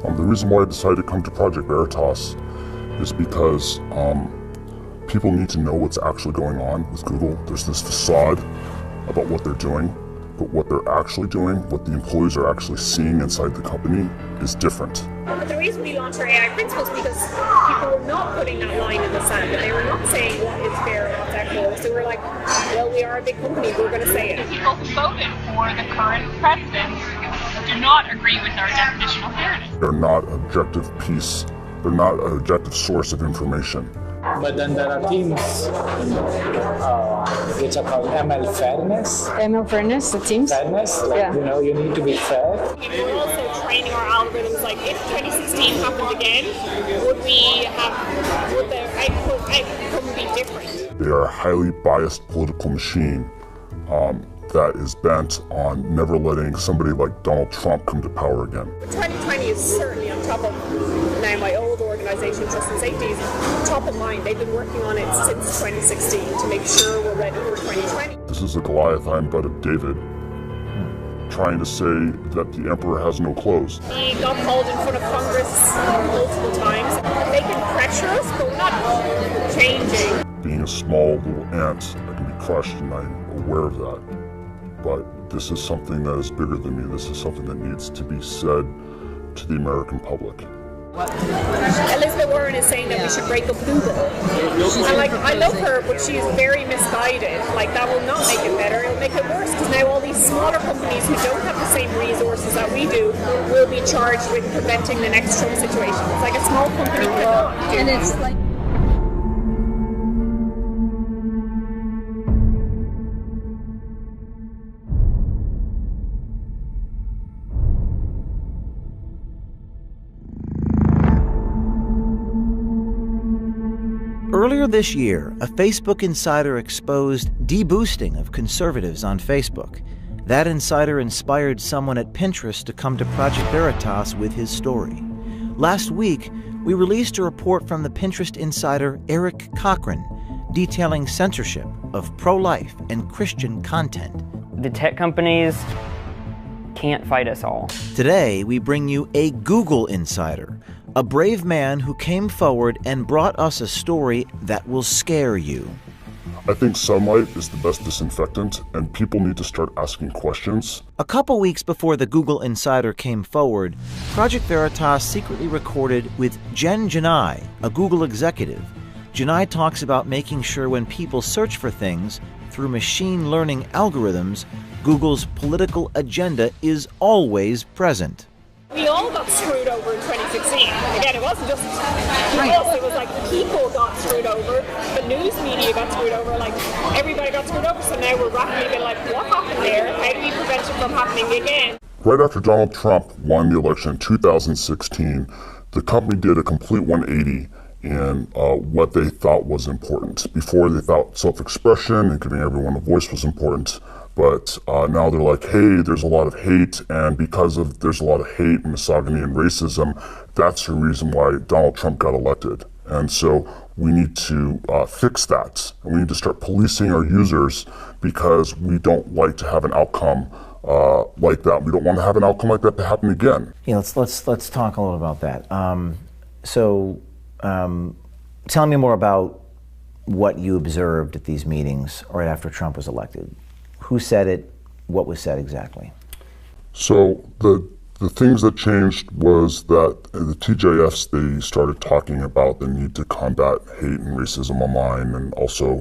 The reason why I decided to come to Project Veritas is because people need to know what's actually going on with Google. There's this facade about what they're doing, but what they're actually doing, what the employees are actually seeing inside the company is different. But the reason we launched our AI principles is because people were not putting that line in the sand, and they were not saying what is fair and what's equitable. So we're like, well, we are a big company, we're going to say it. People who voted for the current president do not agree with our definition of fairness. They're not objective piece, they're not an objective source of information. But then there are teams which are called ML fairness. ML fairness, the teams? Fairness, like, yeah. You know, you need to be fair. We're also training our algorithms, like if 2016 happened again, would the outcome be different? They are a highly biased political machine that is bent on never letting somebody like Donald Trump come to power again. 2020 is certainly on top of, now my old organization, Trust and Safety, is top of mind. They've been working on it since 2016 to make sure we're ready for 2020. This is a Goliath I am but of David, trying to say that the emperor has no clothes. He got called in front of Congress multiple times. They can pressure us, but we're not changing. Being a small little ant, I can be crushed, and I'm aware of that. But this is something that is bigger than me. This is something that needs to be said to the American public. Elizabeth Warren is saying that we should break up Google. And like, I love her, but she's very misguided. Like, that will not make it better, it'll make it worse, because now all these smaller companies who don't have the same resources that we do will be charged with preventing the next Trump situation. It's like a small company cannot do. And it's like... Earlier this year, a Facebook insider exposed deboosting of conservatives on Facebook. That insider inspired someone at Pinterest to come to Project Veritas with his story. Last week, we released a report from the Pinterest insider Eric Cochran detailing censorship of pro-life and Christian content. The tech companies can't fight us all. Today, we bring you a Google insider, a brave man who came forward and brought us a story that will scare you. I think sunlight is the best disinfectant, and people need to start asking questions. A couple weeks before the Google insider came forward, Project Veritas secretly recorded with Jen Janai, a Google executive. Janai talks about making sure when people search for things through machine learning algorithms, Google's political agenda is always present. We all got screwed over in 2016. Again, it wasn't just us, it was like people got screwed over, the news media got screwed over, like everybody got screwed over. So now we're rapidly being like, what happened there? How do we prevent it from happening again? Right after Donald Trump won the election in 2016, the company did a complete 180 in what they thought was important. Before, they thought self-expression and giving everyone a voice was important. But now they're like, hey, there's a lot of hate, and because of there's a lot of hate, misogyny, and racism, that's the reason why Donald Trump got elected. And so we need to fix that. And we need to start policing our users, because we don't like to have an outcome like that. We don't want to have an outcome like that to happen again. Yeah, let's talk a little about that. Tell me more about what you observed at these meetings right after Trump was elected. Who said it? What was said exactly? So the things that changed was that the TJFs, they started talking about the need to combat hate and racism online, and also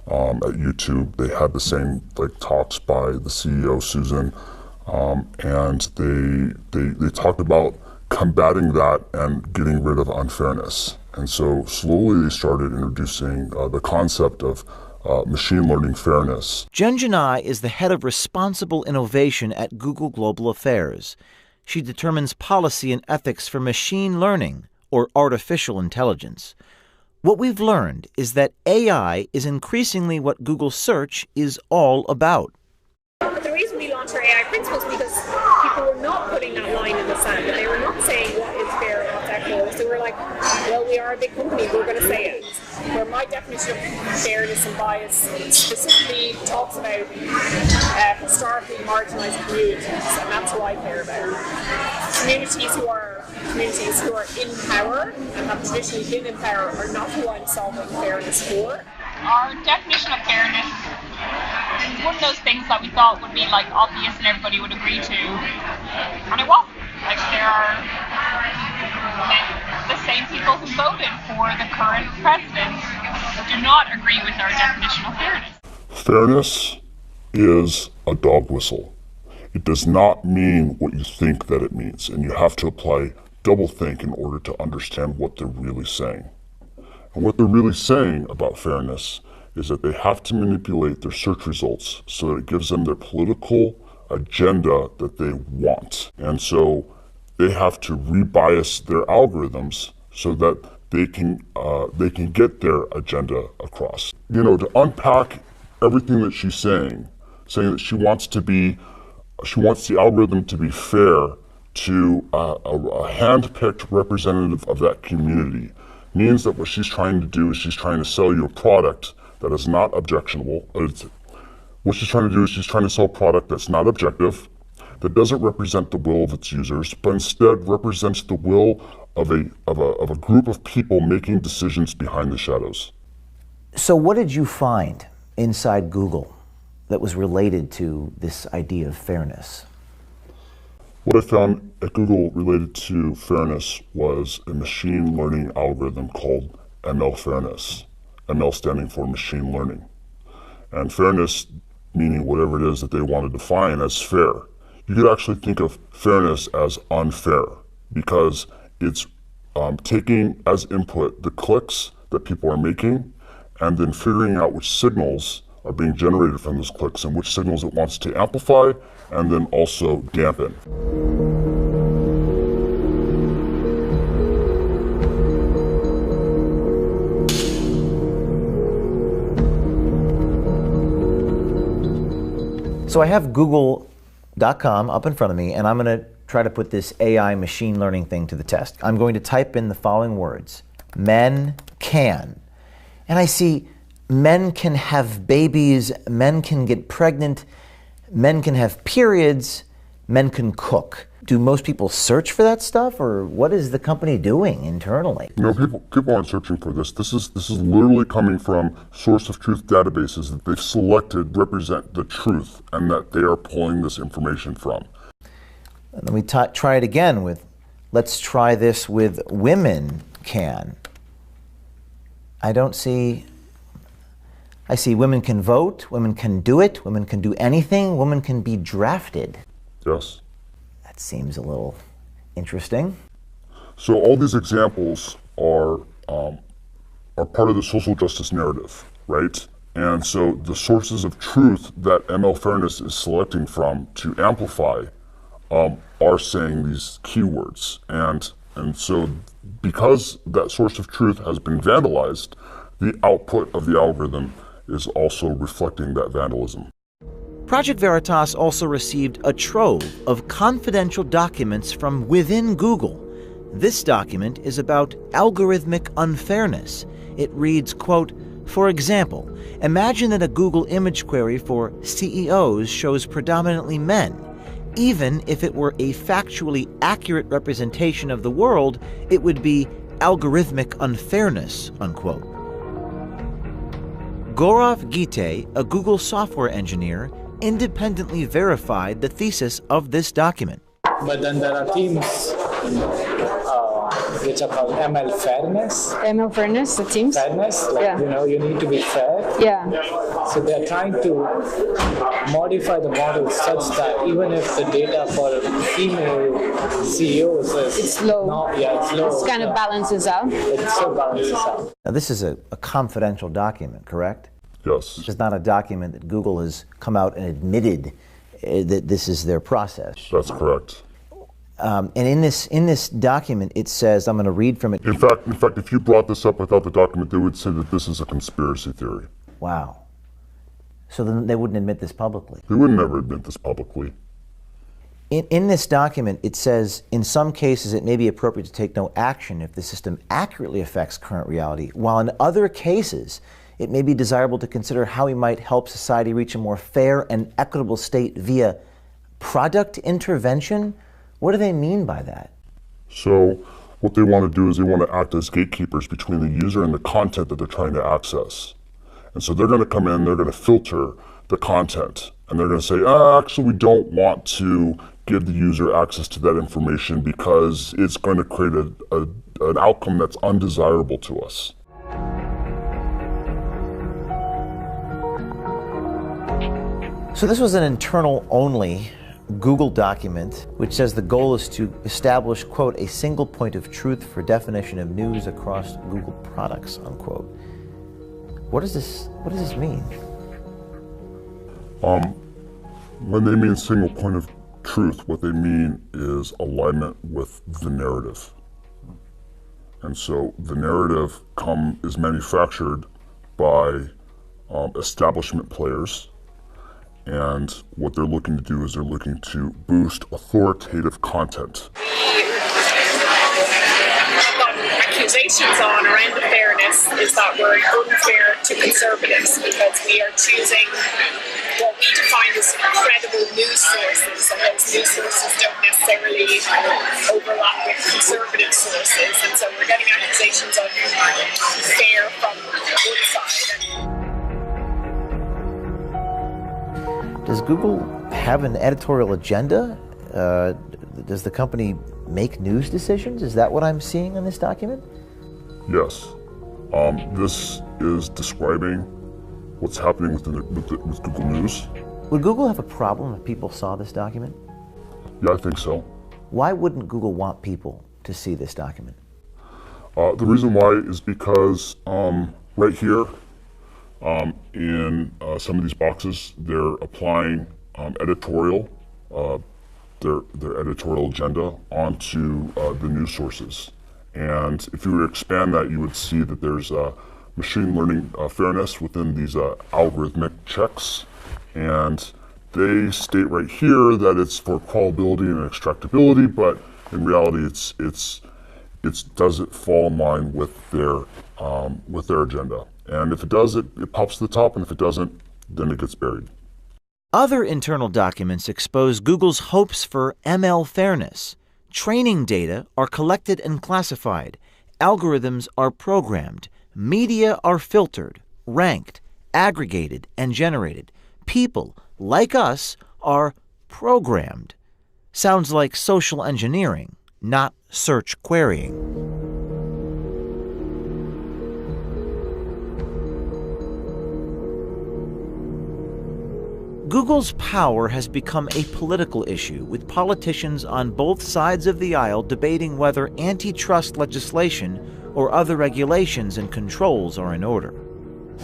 at YouTube they had the same talks by the CEO Susan, and they talked about combating that and getting rid of unfairness. And so slowly they started introducing the concept of machine learning fairness. Jen Janai is the head of responsible innovation at Google Global Affairs. She determines policy and ethics for machine learning, or artificial intelligence. What we've learned is that AI is increasingly what Google Search is all about. But the reason we launched our AI principles is because people were not putting that line in the sand, and they were not saying what is fair and what's equitable. So we're like, well, we are a big company, we're going to say it. Where my definition of fairness and bias specifically talks about historically marginalised communities, and that's who I care about. Communities who are in power and have traditionally been in power are not who I'm solving fairness for. Our definition of fairness is one of those things that we thought would be like obvious and everybody would agree to, and it wasn't. Like there are the same people who voted for the current president do not agree with our definition of fairness. Fairness is a dog whistle. It does not mean what you think that it means, and you have to apply doublethink in order to understand what they're really saying. And what they're really saying about fairness is that they have to manipulate their search results so that it gives them their political agenda that they want. And so they have to rebias their algorithms so that they can get their agenda across. You know, to unpack everything that she's saying that she wants the algorithm to be fair to a hand-picked representative of that community means that what she's trying to do is she's trying to sell you a product that is not objectionable. What she's trying to do is she's trying to sell a product that's not objective, that doesn't represent the will of its users, but instead represents the will of a group of people making decisions behind the shadows. So what did you find inside Google that was related to this idea of fairness? What I found at Google related to fairness was a machine learning algorithm called ML Fairness. ML standing for machine learning. And fairness meaning whatever it is that they want to define as fair. You could actually think of fairness as unfair because it's taking as input the clicks that people are making and then figuring out which signals are being generated from those clicks and which signals it wants to amplify and then also dampen. So I have Google.com up in front of me, and I'm going to try to put this AI machine learning thing to the test. I'm going to type in the following words: men can. And I see men can have babies, men can get pregnant, men can have periods, men can cook. Do most people search for that stuff, or what is the company doing internally? You know, people aren't searching for this. This is literally coming from source of truth databases that they've selected represent the truth and that they are pulling this information from. And then we try it again with, let's try this with women can. I see women can vote, women can do it, women can do anything, women can be drafted. Yes. That seems a little interesting. So all these examples are part of the social justice narrative, right? And so the sources of truth that ML Fairness is selecting from to amplify are saying these keywords. And so because that source of truth has been vandalized, the output of the algorithm is also reflecting that vandalism. Project Veritas also received a trove of confidential documents from within Google. This document is about algorithmic unfairness. It reads, quote, "For example, imagine that a Google image query for CEOs shows predominantly men. Even if it were a factually accurate representation of the world, it would be algorithmic unfairness," unquote. Gaurav Gite, a Google software engineer, independently verified the thesis of this document. But then there are teams which are called ML Fairness. ML Fairness, the teams? Fairness, like, Yeah. you need to be fair. Yeah. So they're trying to modify the model such that even if the data for female CEOs is It's low. It's low. It kind of balances out. It still balances out. Now, this is a confidential document, correct? Yes. This is not a document that Google has come out and admitted that this is their process. That's correct. And in this document, it says, I'm going to read from it. In fact, if you brought this up without the document, they would say that this is a conspiracy theory. Wow. So then they wouldn't admit this publicly. They would never admit this publicly. In this document, it says, in some cases, it may be appropriate to take no action if the system accurately affects current reality, while in other cases, it may be desirable to consider how we might help society reach a more fair and equitable state via product intervention. What do they mean by that? So what they want to do is they want to act as gatekeepers between the user and the content that they're trying to access. And so they're going to come in, they're going to filter the content, and they're going to say, actually, we don't want to give the user access to that information because it's going to create an outcome that's undesirable to us. So this was an internal-only Google document which says the goal is to establish, quote, a single point of truth for definition of news across Google products, unquote. What does this mean? When they mean single point of truth, what they mean is alignment with the narrative. And so the narrative is manufactured by establishment players, and what they're looking to do is they're looking to boost authoritative content. Accusations on around the fairness is that we're unfair to conservatives because we are choosing what we define as credible news sources, and those news sources don't necessarily overlap with conservative sources, and so we're getting accusations of fair from one side. Does Google have an editorial agenda? Does the company make news decisions? Is that what I'm seeing in this document? Yes. This is describing what's happening with Google News. Would Google have a problem if people saw this document? Yeah, I think so. Why wouldn't Google want people to see this document? The reason why is because right here in some of these boxes, they're applying editorial, their editorial agenda onto the news sources. And if you were to expand that, you would see that there's machine learning fairness within these algorithmic checks. And they state right here that it's for crawlability and extractability, but in reality, it doesn't fall in line with their agenda. And if it does, it pops to the top, and if it doesn't, then it gets buried. Other internal documents expose Google's hopes for ML fairness. Training data are collected and classified. Algorithms are programmed. Media are filtered, ranked, aggregated, and generated. People, like us, are programmed. Sounds like social engineering, not search querying. Google's power has become a political issue, with politicians on both sides of the aisle debating whether antitrust legislation or other regulations and controls are in order.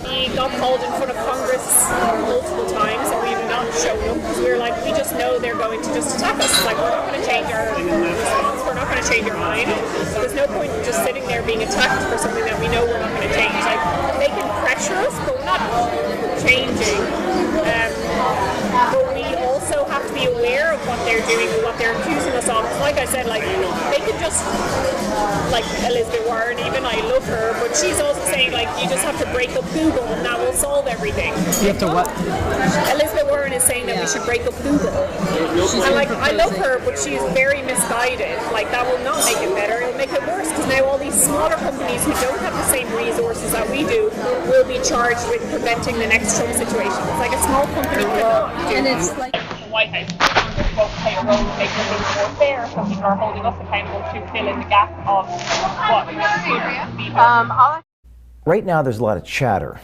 We got called in front of Congress multiple times, and we've not shown up because we were like, we just know they're going to just attack us. Like, we're not going to change our response, we're not going to change our mind. There's no point in just sitting there being attacked for something that we know we're not going to change. Like, they can pressure us, but we're not changing. But we also have to be aware of what they're doing and what they're accusing us of. Like I said, like, they could just, like Elizabeth Warren, even I love her, but she's also saying, like, you just have to break up Google and that will solve everything. You have to what? Elizabeth Warren is saying that we should break up Google. And, like, I love her, but she's very misguided. Like, that will not make it better, it'll make it worse, because now all these smaller companies who don't have the same resources that we do will be charged with preventing the next Trump situation. It's like a small company cannot do. And it's like The White House won't play a role in making things more fair, so people are holding us accountable to fill in the gap of what should be done. Right now, there's a lot of chatter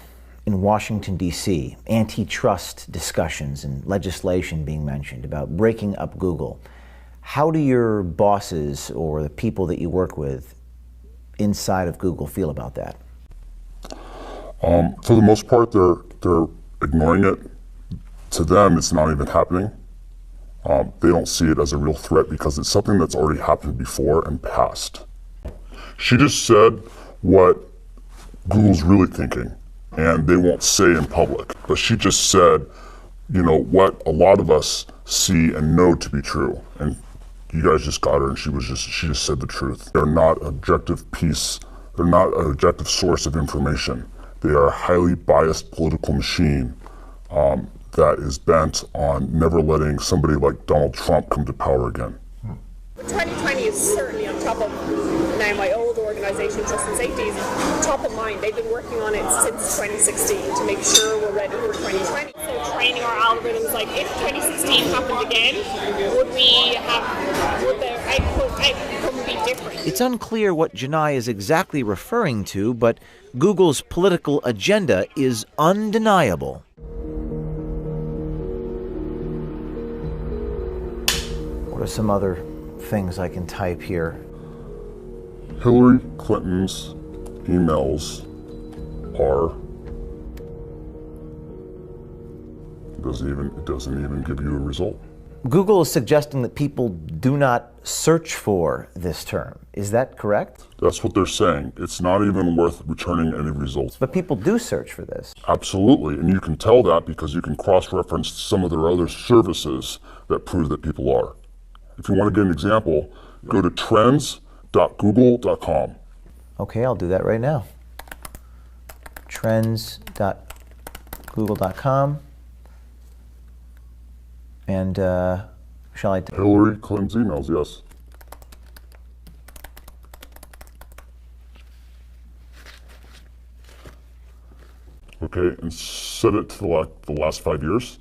in Washington, D.C., antitrust discussions and legislation being mentioned about breaking up Google. How do your bosses or the people that you work with inside of Google feel about that? For the most part, they're ignoring it. To them, it's not even happening. They don't see it as a real threat because it's something that's already happened before and passed. She just said what Google's really thinking, and they won't say in public. But she just said, you know, what a lot of us see and know to be true. And you guys just got her, and she just said the truth. They're not an objective piece. They're not an objective source of information. They are a highly biased political machine that is bent on never letting somebody like Donald Trump come to power again. 2020 is certainly on top of now my old organisation, Trust and Safety, is top of mind. They've been working on it since 2016 to make sure we're ready for 2020. So training our algorithms, like if 2016 happened again, would their outcome be different? It's unclear what Janai is exactly referring to, but Google's political agenda is undeniable. What are some other things I can type here? Hillary Clinton's emails are, it doesn't even give you a result. Google is suggesting that people do not search for this term. Is that correct? That's what they're saying. It's not even worth returning any results. But people do search for this. Absolutely, and you can tell that because you can cross-reference some of their other services that prove that people are. If you want to get an example, go to trends.google.com. Okay, I'll do that right now. Trends.google.com. And shall I? Hillary Clinton's emails, yes. Okay, and set it to the last 5 years.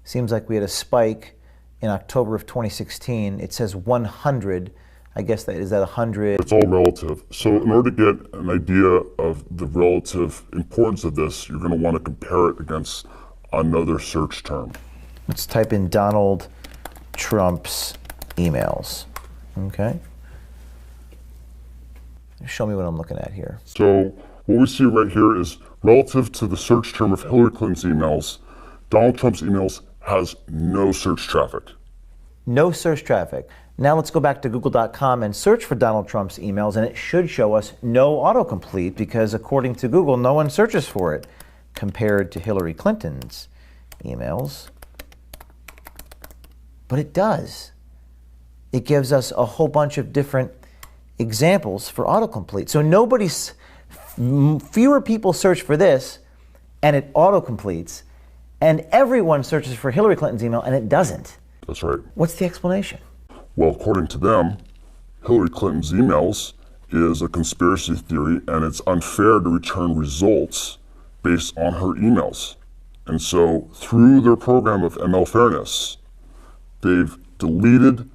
Seems like we had a spike in October of 2016. It says 100. I guess is that 100? It's all relative. So in order to get an idea of the relative importance of this, you're going to want to compare it against another search term. Let's type in Donald Trump's emails. Okay. Show me what I'm looking at here. So what we see right here is relative to the search term of Hillary Clinton's emails, Donald Trump's emails has no search traffic. No search traffic. Now let's go back to google.com and search for Donald Trump's emails, and it should show us no autocomplete because according to Google, no one searches for it compared to Hillary Clinton's emails. But it does. It gives us a whole bunch of different examples for autocomplete. So fewer people search for this and it autocompletes, and everyone searches for Hillary Clinton's email and it doesn't. That's right. What's the explanation? Well, according to them, Hillary Clinton's emails is a conspiracy theory and it's unfair to return results based on her emails. And so through their program of ML fairness, they've deleted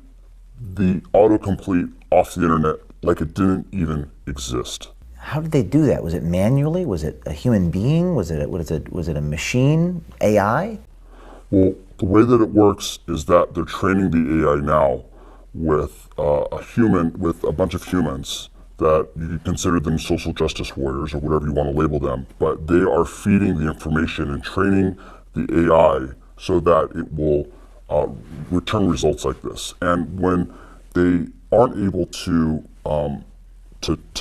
the autocomplete off the internet like it didn't even exist. How did they do that? Was it manually? Was it a human being? Was it a machine? AI? Well, the way that it works is that they're training the AI now with a bunch of humans that you could consider them social justice warriors or whatever you want to label them, but they are feeding the information and training the AI so that it will return results like this. And when they aren't able to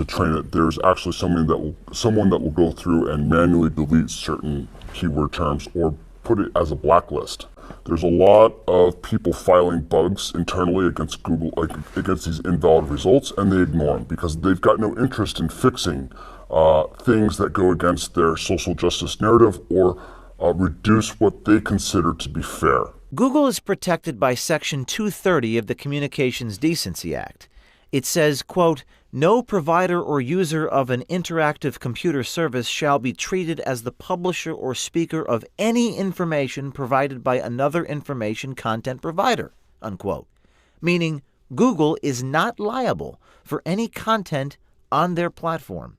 train it, there's actually someone that will go through and manually delete certain keyword terms or put it as a blacklist. There's a lot of people filing bugs internally against Google, against these invalid results, and they ignore them because they've got no interest in fixing things that go against their social justice narrative or reduce what they consider to be fair. Google is protected by Section 230 of the Communications Decency Act. It says, quote, "No provider or user of an interactive computer service shall be treated as the publisher or speaker of any information provided by another information content provider," unquote. Meaning Google is not liable for any content on their platform.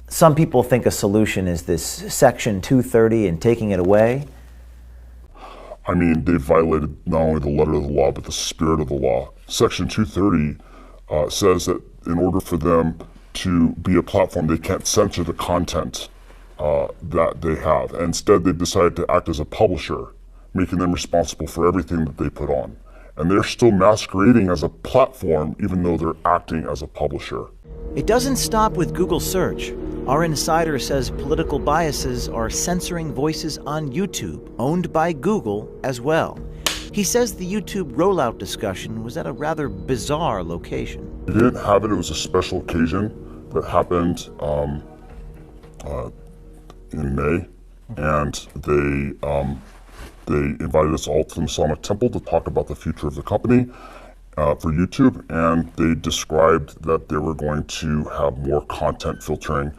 Some people think a solution is this Section 230 and taking it away. I mean, they've violated not only the letter of the law, but the spirit of the law. Section 230 says that in order for them to be a platform, they can't censor the content that they have. And instead, they've decided to act as a publisher, making them responsible for everything that they put on. And they're still masquerading as a platform, even though they're acting as a publisher. It doesn't stop with Google search. Our insider says political biases are censoring voices on YouTube, owned by Google as well. He says the YouTube rollout discussion was at a rather bizarre location. We didn't have it. It was a special occasion that happened in May, and they invited us all to the Masonic Temple to talk about the future of the company for YouTube, and they described that they were going to have more content filtering.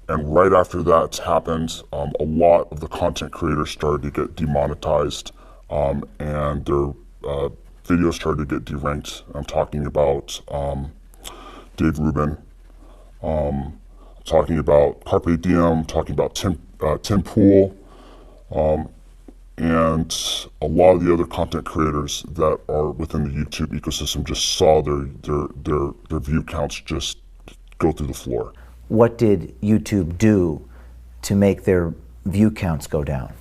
And right after that happened, a lot of the content creators started to get demonetized, and their videos started to get deranked. I'm talking about Dave Rubin, talking about Carpe Diem, talking about Tim Pool, and a lot of the other content creators that are within the YouTube ecosystem just saw their view counts just go through the floor. What did YouTube do to make their view counts go down?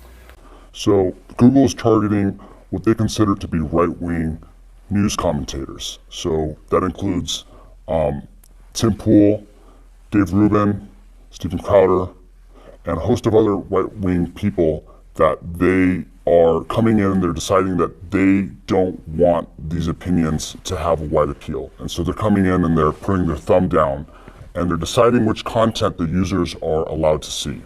So Google is targeting what they consider to be right-wing news commentators. So that includes Tim Pool, Dave Rubin, Stephen Crowder, and a host of other right-wing people that they are coming in and they're deciding that they don't want these opinions to have a wide appeal. And so they're coming in and they're putting their thumb down and they're deciding which content the users are allowed to see.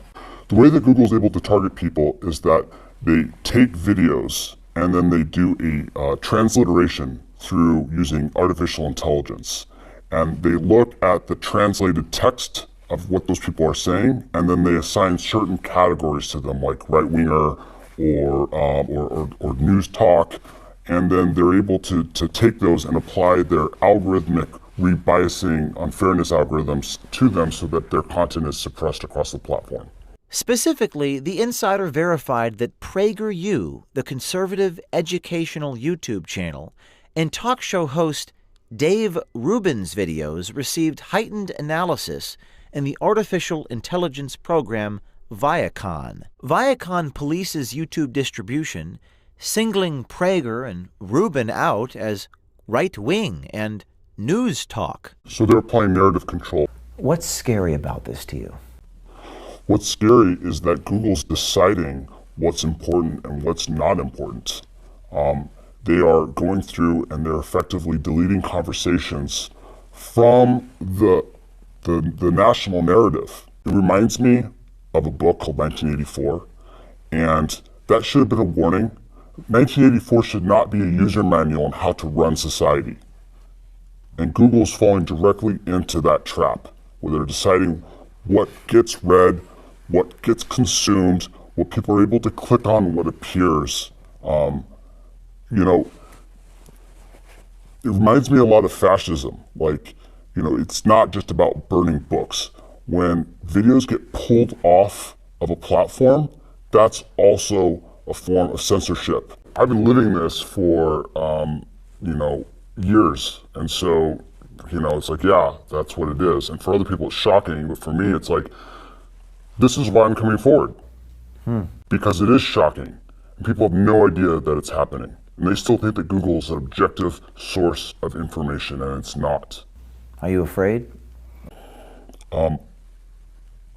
The way that Google is able to target people is that they take videos and then they do a transliteration through using artificial intelligence. And they look at the translated text of what those people are saying, and then they assign certain categories to them, like right-winger or news talk, and then they're able to take those and apply their algorithmic rebiasing unfairness algorithms to them so that their content is suppressed across the platform. Specifically, the insider verified that PragerU, the conservative educational YouTube channel, and talk show host Dave Rubin's videos received heightened analysis in the artificial intelligence program Viacom. Viacom polices YouTube distribution, singling Prager and Rubin out as right-wing and news talk. So they're applying narrative control. What's scary about this to you? What's scary is that Google's deciding what's important and what's not important. They are going through and they're effectively deleting conversations from the national narrative. It reminds me of a book called 1984, and that should have been a warning. 1984 should not be a user manual on how to run society. And Google's falling directly into that trap, where they're deciding what gets read, what gets consumed, what people are able to click on, what appears. It reminds me a lot of fascism. It's not just about burning books. When videos get pulled off of a platform, that's also a form of censorship. I've been living this for, years. And so, it's like, yeah, that's what it is. And for other people, it's shocking. But for me, it's like, this is why I'm coming forward. Because it is shocking. And people have no idea that it's happening. And they still think that Google is an objective source of information, and it's not. Are you afraid? I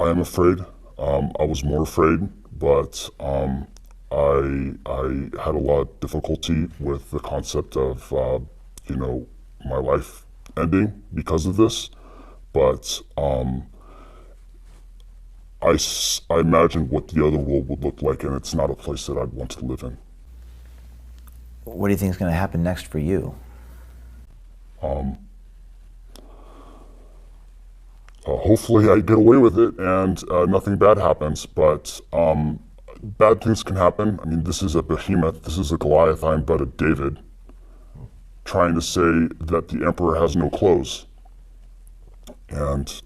am afraid. I was more afraid, but I had a lot of difficulty with the concept of, my life ending because of this. But I imagine what the other world would look like, and it's not a place that I'd want to live in. What do you think is going to happen next for you? Hopefully I get away with it and nothing bad happens, but bad things can happen. I mean, this is a behemoth, this is a Goliath, I am but a David, trying to say that the emperor has no clothes. And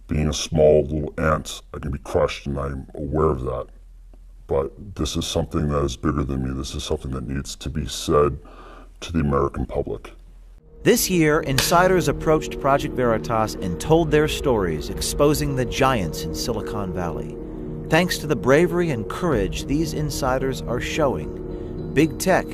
being a small little ant, I can be crushed, and I'm aware of that. But this is something that is bigger than me. This is something that needs to be said to the American public. This year, insiders approached Project Veritas and told their stories, exposing the giants in Silicon Valley. Thanks to the bravery and courage these insiders are showing, big tech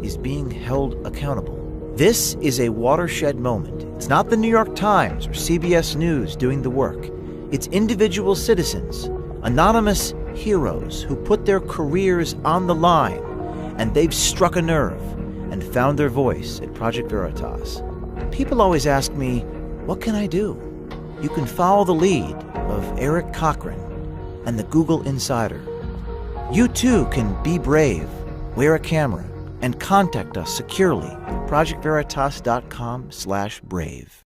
is being held accountable. This is a watershed moment. It's not the New York Times or CBS News doing the work. It's individual citizens, anonymous heroes who put their careers on the line and they've struck a nerve and found their voice at Project Veritas. People always ask me, what can I do? You can follow the lead of Eric Cochran and the Google Insider. You too can be brave, wear a camera, and contact us securely at projectveritas.com/brave.